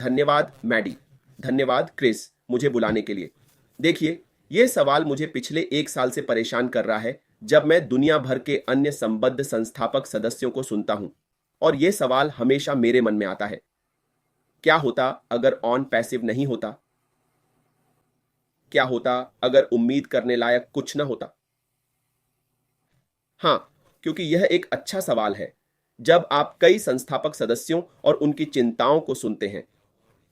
धन्यवाद मैडी। धन्यवाद क्रिस, मुझे बुलाने के लिए। देखिए, ये सवाल मुझे पिछले 1 साल से परेशान कर रहा है जब मैं दुनिया भर के अन्य संबद्ध संस्थापक सदस्यों को सुनता हूं। और ये सवाल हमेशा मेरे मन में आता है, क्या होता अगर ऑन पैसिव नहीं होता? क्या होता अगर उम्मीद करने लायक कुछ ना होता? हाँ, क्योंकि यह एक अच्छा सवाल है। जब आप कई संस्थापक सदस्यों और उनकी चिंताओं को सुनते हैं,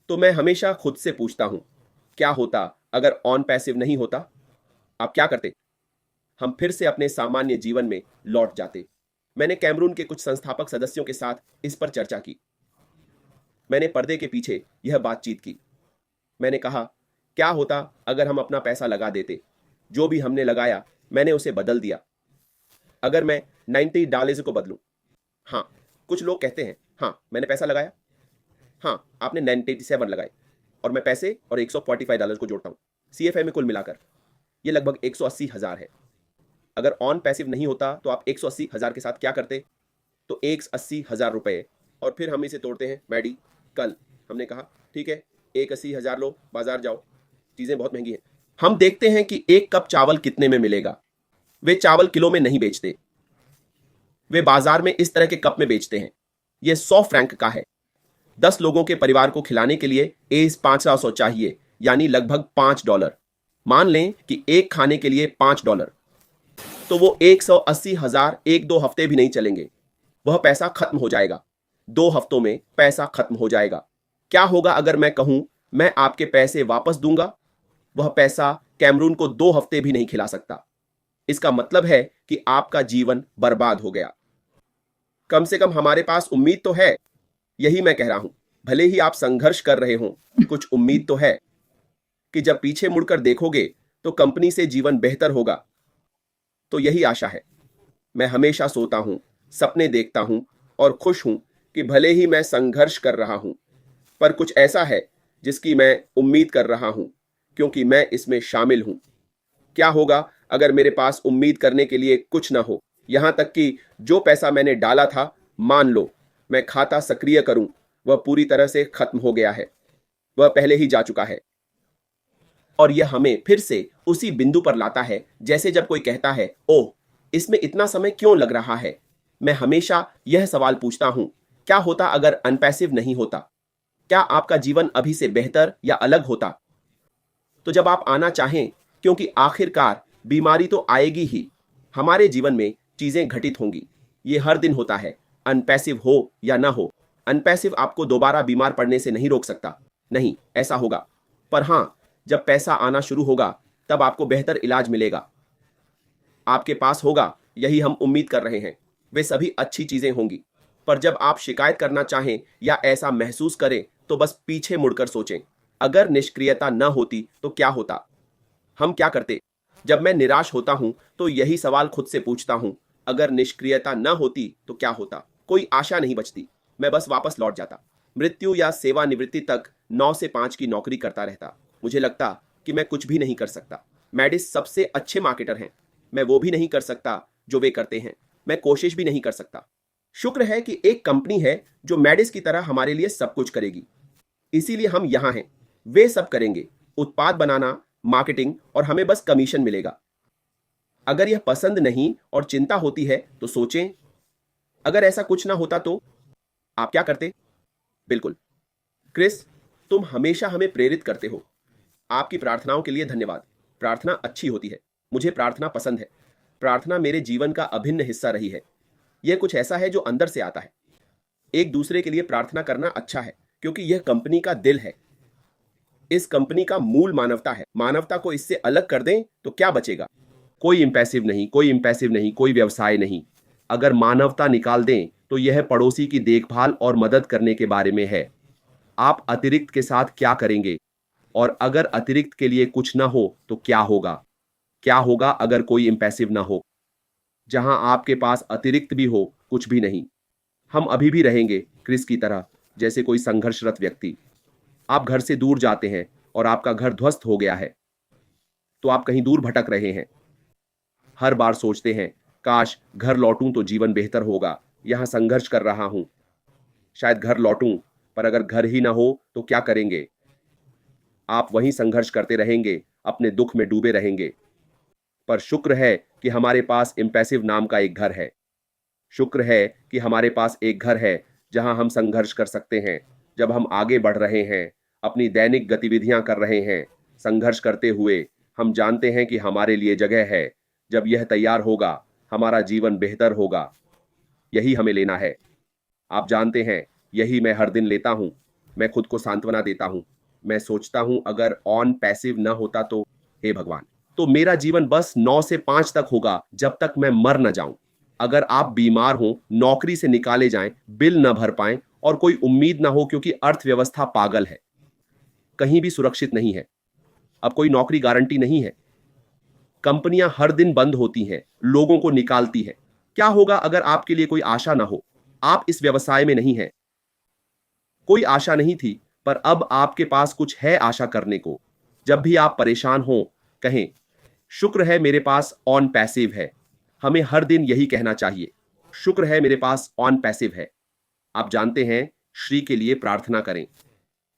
तो मैं हमेशा खुद से पूछता हूं, क्या होता अगर ऑन पैसिव नहीं होता? आप क्या करते? हम फिर से अपने सामान्य जीवन में लौट जाते। मैंने कैमरून के कुछ संस्थापक सदस्यों के साथ इस पर चर्चा की। मैंने पर्दे के पीछे यह बातचीत की। मैंने कहा, क्या होता अगर हम अपना पैसा लगा देते? जो भी हमने लगाया, मैंने उसे बदल दिया। अगर मैं $90 को बदलूं। हाँ, कुछ लोग कहते हैं, हाँ मैंने पैसा लगाया। हाँ, आपने 97 लगाए और मैं पैसे और $145 को जोड़ता हूँ। CFA में कुल मिलाकर ये लगभग 180,000 है। अगर ऑन पैसिव नहीं होता तो आप 180,000 के साथ क्या करते? तो 180,000 रुपए। और फिर हम इसे तोड़ते हैं। मैडी, कल हमने कहा, ठीक है, 180,000 लो, बाजार जाओ, चीजें बहुत महंगी हैं। हम देखते हैं कि एक कप चावल कितने में मिलेगा। वे चावल किलो में नहीं बेचते, वे बाजार में इस तरह के कप में बेचते हैं। यह 100 फ्रैंक का है। 10 लोगों के परिवार को खिलाने के लिए एज 500 चाहिए, यानी लगभग $5। मान लें कि एक खाने के लिए $5, तो वो 180,000 1-2 हफ्ते भी नहीं चलेंगे। वह पैसा खत्म हो जाएगा। 2 हफ्तों में पैसा खत्म हो जाएगा। क्या होगा अगर मैं कहूं, मैं आपके पैसे वापस दूंगा? वह पैसा कैमरून को 2 हफ्ते भी नहीं खिला सकता। इसका मतलब है कि आपका जीवन बर्बाद हो गया। कम से कम हमारे पास उम्मीद तो है। यही मैं कह रहा हूं। भले ही आप संघर्ष कर रहे हों, कुछ उम्मीद तो है कि जब पीछे मुड़कर देखोगे तो कंपनी से जीवन बेहतर होगा। तो यही आशा है। मैं हमेशा सोता हूं, सपने देखता हूं और खुश हूं कि भले ही मैं संघर्ष कर रहा हूं, पर कुछ ऐसा है जिसकी मैं उम्मीद कर रहा हूं, क्योंकि मैं इसमें शामिल हूं। क्या होगा अगर मेरे पास उम्मीद करने के लिए कुछ ना हो? यहां तक कि जो पैसा मैंने डाला था, मान लो मैं खाता सक्रिय करूं, वह पूरी तरह से खत्म हो गया है। वह पहले ही जा चुका है। और यह हमें फिर से उसी बिंदु पर लाता है, जैसे जब कोई कहता है, ओह, इसमें इतना समय क्यों लग रहा है? मैं हमेशा यह सवाल पूछता हूं, क्या होता अगर अनपैसिव नहीं होता? क्या आपका जीवन अभी से बेहतर या अलग होता? तो जब आप आना चाहें, क्योंकि आखिरकार बीमारी तो आएगी ही। हमारे जीवन में चीजें घटित होंगी। ये हर दिन होता है, अनपैसिव हो या ना हो। अनपैसिव आपको दोबारा बीमार पड़ने से नहीं रोक सकता। नहीं, ऐसा होगा। पर हां, जब पैसा आना शुरू होगा, तब आपको बेहतर इलाज मिलेगा। आपके पास होगा, यही हम उम्मीद कर रहे हैं। वे सभी अच्छी चीजें होंगी। पर जब आप शिकायत करना चाहें या ऐसा महसूस करें, तो बस पीछे मुड़कर सोचें, अगर निष्क्रियता न होती तो क्या होता? हम क्या करते? जब मैं निराश होता हूं, तो यही सवाल खुद से पूछता हूं, अगर निष्क्रियता न होती तो क्या होता? कोई आशा नहीं बचती। मैं बस वापस लौट जाता। मृत्यु या सेवानिवृत्ति तक 9 से 5 की नौकरी करता रहता। मुझे लगता कि मैं कुछ भी नहीं कर सकता। मैडिस सबसे अच्छे मार्केटर हैं। मैं वो भी नहीं कर सकता जो वे करते हैं। मैं कोशिश भी नहीं कर सकता। शुक्र है कि एक कंपनी है जो मैडिस की तरह हमारे लिए सब कुछ करेगी। इसीलिए हम यहां हैं। वे सब करेंगे, उत्पाद बनाना, मार्केटिंग, और हमें बस कमीशन मिलेगा। अगर यह पसंद नहीं और चिंता होती है तो सोचें, अगर ऐसा कुछ ना होता तो आप क्या करते? बिल्कुल। क्रिस, तुम हमेशा हमें प्रेरित करते हो। आपकी प्रार्थनाओं के लिए धन्यवाद। प्रार्थना अच्छी होती है। मुझे प्रार्थना पसंद है। प्रार्थना मेरे जीवन का अभिन्न हिस्सा रही है। यह कुछ ऐसा है जो अंदर से आता है। एक दूसरे के लिए प्रार्थना करना अच्छा है, क्योंकि यह कंपनी का दिल है। इस कंपनी का मूल मानवता है। मानवता को इससे अलग कर दें तो क्या बचेगा? कोई इम्पैसिव नहीं, कोई इम्पैसिव नहीं, कोई व्यवसाय नहीं। अगर मानवता निकाल दें तो यह पड़ोसी की देखभाल और मदद करने के बारे में है। आप अतिरिक्त के साथ क्या करेंगे? और अगर अतिरिक्त के लिए कुछ ना हो तो क्या होगा? क्या होगा अगर कोई इम्पैसिव ना हो? जहां आपके पास अतिरिक्त भी हो, कुछ भी नहीं। हम अभी भी रहेंगे क्रिस की तरह, जैसे कोई संघर्षरत व्यक्ति। आप घर से दूर जाते हैं और आपका घर ध्वस्त हो गया है, तो आप कहीं दूर भटक रहे हैं। हर बार सोचते हैं, काश घर लौटूं तो जीवन बेहतर होगा। यहां संघर्ष कर रहा हूं। शायद घर लौटूं, पर अगर घर ही ना हो तो क्या करेंगे? आप वहीं संघर्ष करते रहेंगे, अपने दुख में डूबे रहेंगे। पर शुक्र है कि हमारे पास इम्पैसिव नाम का एक घर है। शुक्र है कि हमारे पास एक घर है जहां हम संघर्ष कर सकते हैं। जब हम आगे बढ़ रहे हैं, अपनी दैनिक गतिविधियां कर रहे हैं, संघर्ष करते हुए, हम जानते हैं कि हमारे लिए जगह है। जब यह तैयार होगा, हमारा जीवन बेहतर होगा। यही हमें लेना है। आप जानते हैं, यही मैं हर दिन लेता हूं। मैं खुद को सांत्वना देता हूं। मैं सोचता हूं अगर ऑन पैसिव न होता तो, हे भगवान, तो मेरा जीवन बस 9 से 5 तक होगा, जब तक मैं मर न जाऊं। अगर आप बीमार हों, नौकरी से निकाले जाएं, बिल न भर पाएं और कोई उम्मीद ना हो क्योंकि अर्थव्यवस्था पागल है, कहीं भी सुरक्षित नहीं है। अब कोई नौकरी गारंटी नहीं है। कंपनियां हर दिन बंद होती हैं, लोगों को निकालती है। क्या होगा अगर आपके लिए कोई आशा ना हो? आप इस व्यवसाय में नहीं हैं। कोई आशा नहीं थी, पर अब आपके पास कुछ है आशा करने को। जब भी आप परेशान हो, कहें, शुक्र है मेरे पास ऑन पैसिव है। हमें हर दिन यही कहना चाहिए, शुक्र है मेरे पास ऑन पैसिव है। आप जानते हैं, श्री के लिए प्रार्थना करें,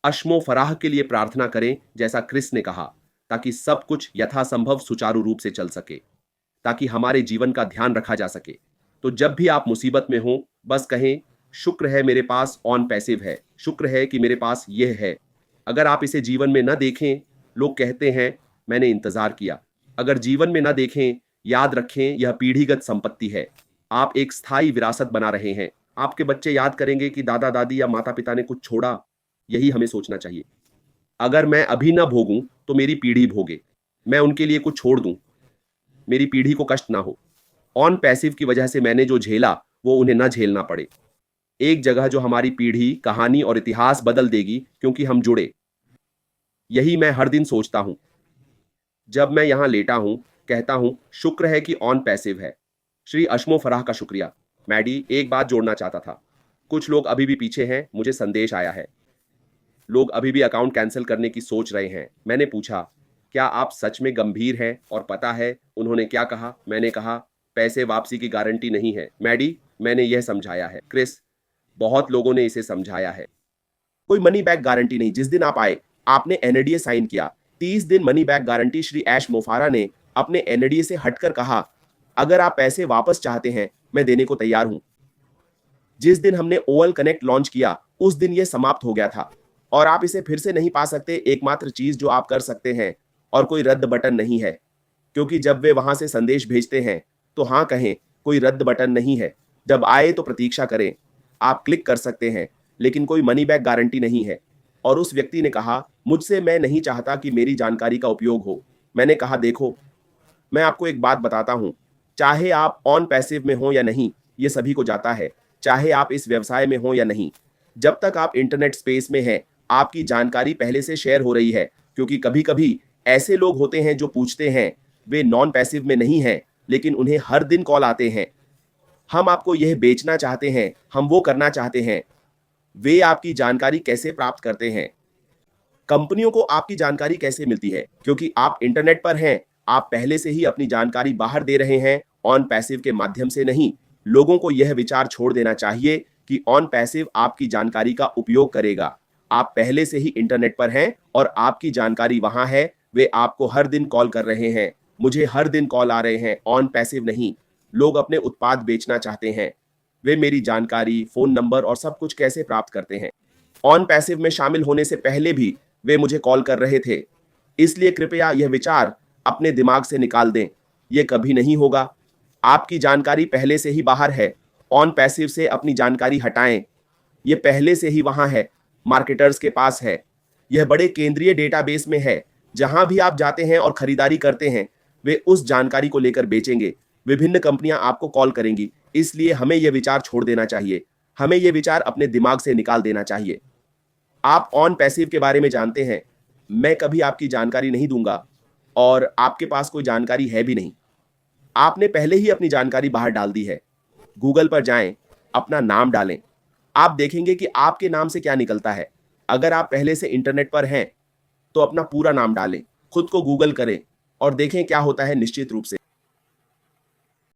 अश्मो फराह के लिए प्रार्थना करें, जैसा क्रिस ने कहा, ताकि सब कुछ यथासंभव सुचारू रूप से चल सके, ताकि हमारे जीवन का ध्यान रखा जा सके। तो जब भी आप मुसीबत में हो, बस कहें, शुक्र है मेरे पास ऑन पैसिव है। शुक्र है कि मेरे पास यह है। अगर आप इसे जीवन में न देखें, लोग कहते हैं मैंने इंतजार किया। अगर जीवन में न देखें, याद रखें यह पीढ़ीगत संपत्ति है। आप एक स्थायी विरासत बना रहे हैं। आपके बच्चे याद करेंगे कि दादा दादी या माता पिता ने कुछ छोड़ा। यही हमें सोचना चाहिए। अगर मैं अभी न भोगूं तो मेरी पीढ़ी भोगे। मैं उनके लिए कुछ छोड़ दूं, मेरी पीढ़ी को कष्ट ना हो। ऑन पैसिव की वजह से मैंने जो झेला वो उन्हें न झेलना पड़े। एक जगह जो हमारी पीढ़ी, कहानी और इतिहास बदल देगी क्योंकि हम जुड़े। यही मैं हर दिन सोचता हूं। जब मैं यहां लेटा हूं, कहता हूं, शुक्र है कि ऑन पैसिव है। श्री अश्मो फराह का शुक्रिया। मैडी, एक बात जोड़ना चाहता था। कुछ लोग अभी भी पीछे हैं। मुझे संदेश आया है, लोग अभी भी अकाउंट कैंसिल करने की सोच रहे हैं। मैंने पूछा, क्या आप सच में गंभीर हैं? और पता है उन्होंने क्या कहा? मैंने कहा, पैसे वापसी की गारंटी नहीं है मैडी, मैंने यह समझाया है। क्रिस, बहुत लोगों ने इसे समझाया है। कोई मनी बैक गारंटी नहीं। जिस दिन आप आए, आपने एनएडीए साइन किया। 30 दिन मनी बैक गारंटी। श्री ऐश मोफारा ने अपने एनएडीए से हटकर कहा, अगर आप पैसे वापस चाहते हैं, मैं देने को तैयार हूं। जिस दिन हमने ओवल कनेक्ट लॉन्च किया, उस दिन यह समाप्त हो गया था और आप इसे फिर से नहीं पा सकते। एकमात्र चीज जो आप कर सकते हैं, और कोई रद्द बटन नहीं है, क्योंकि जब वे वहां से संदेश भेजते हैं तो हाँ कहें, कोई रद्द बटन नहीं है। जब आए तो प्रतीक्षा करें। आप क्लिक कर सकते हैं, लेकिन कोई मनी बैक गारंटी नहीं है। और उस व्यक्ति ने कहा, मुझसे मैं नहीं चाहता कि मेरी जानकारी का उपयोग हो। मैंने कहा, देखो, मैं आपको एक बात बताता हूं, चाहे आप ऑन पैसिव में हो या नहीं, ये सभी को जाता है। चाहे आप इस व्यवसाय में हो या नहीं, जब तक आप इंटरनेट स्पेस में हैं, आपकी जानकारी पहले से शेयर हो रही है। क्योंकि कभी कभी ऐसे लोग होते हैं जो पूछते हैं, वे नॉन पैसिव में नहीं हैं, लेकिन उन्हें हर दिन कॉल आते हैं, हम आपको यह बेचना चाहते हैं, हम वो करना चाहते हैं। वे आपकी जानकारी कैसे प्राप्त करते हैं? कंपनियों को आपकी जानकारी कैसे मिलती है? क्योंकि आप इंटरनेट पर हैं। आप पहले से ही अपनी जानकारी बाहर दे रहे हैं, ऑन पैसिव के माध्यम से नहीं। लोगों को यह विचार छोड़ देना चाहिए कि ऑन पैसिव आपकी जानकारी का उपयोग करेगा। आप पहले से ही इंटरनेट पर हैं और आपकी जानकारी वहां है। वे आपको हर दिन कॉल कर रहे हैं। मुझे हर दिन कॉल आ रहे हैं, ऑन पैसिव नहीं। लोग अपने उत्पाद बेचना चाहते हैं। वे मेरी जानकारी, फोन नंबर और सब कुछ कैसे प्राप्त करते हैं? ऑन पैसिव में शामिल होने से पहले भी वे मुझे कॉल कर रहे थे। इसलिए कृपया यह विचार अपने दिमाग से निकाल दें। यह कभी नहीं होगा। आपकी जानकारी पहले से ही बाहर है। ऑन पैसिव से अपनी जानकारी हटाएं। यह पहले से ही वहां है, मार्केटर्स के पास है। यह बड़े केंद्रीय डेटाबेस में है। जहां भी आप जाते हैं और खरीदारी करते हैं, वे उस जानकारी को लेकर बेचेंगे। विभिन्न कंपनियां आपको कॉल करेंगी। इसलिए हमें यह विचार छोड़ देना चाहिए। हमें यह विचार अपने दिमाग से निकाल देना चाहिए। आप ऑन पैसिव के बारे में जानते हैं। मैं कभी आपकी जानकारी नहीं दूंगा और आपके पास कोई जानकारी है भी नहीं। आपने पहले ही अपनी जानकारी बाहर डाल दी है। गूगल पर जाएं, अपना नाम डालें। आप देखेंगे कि आपके नाम से क्या निकलता है। अगर आप पहले से इंटरनेट पर हैं तो अपना पूरा नाम डालें, खुद को गूगल करें और देखें क्या होता है। निश्चित रूप से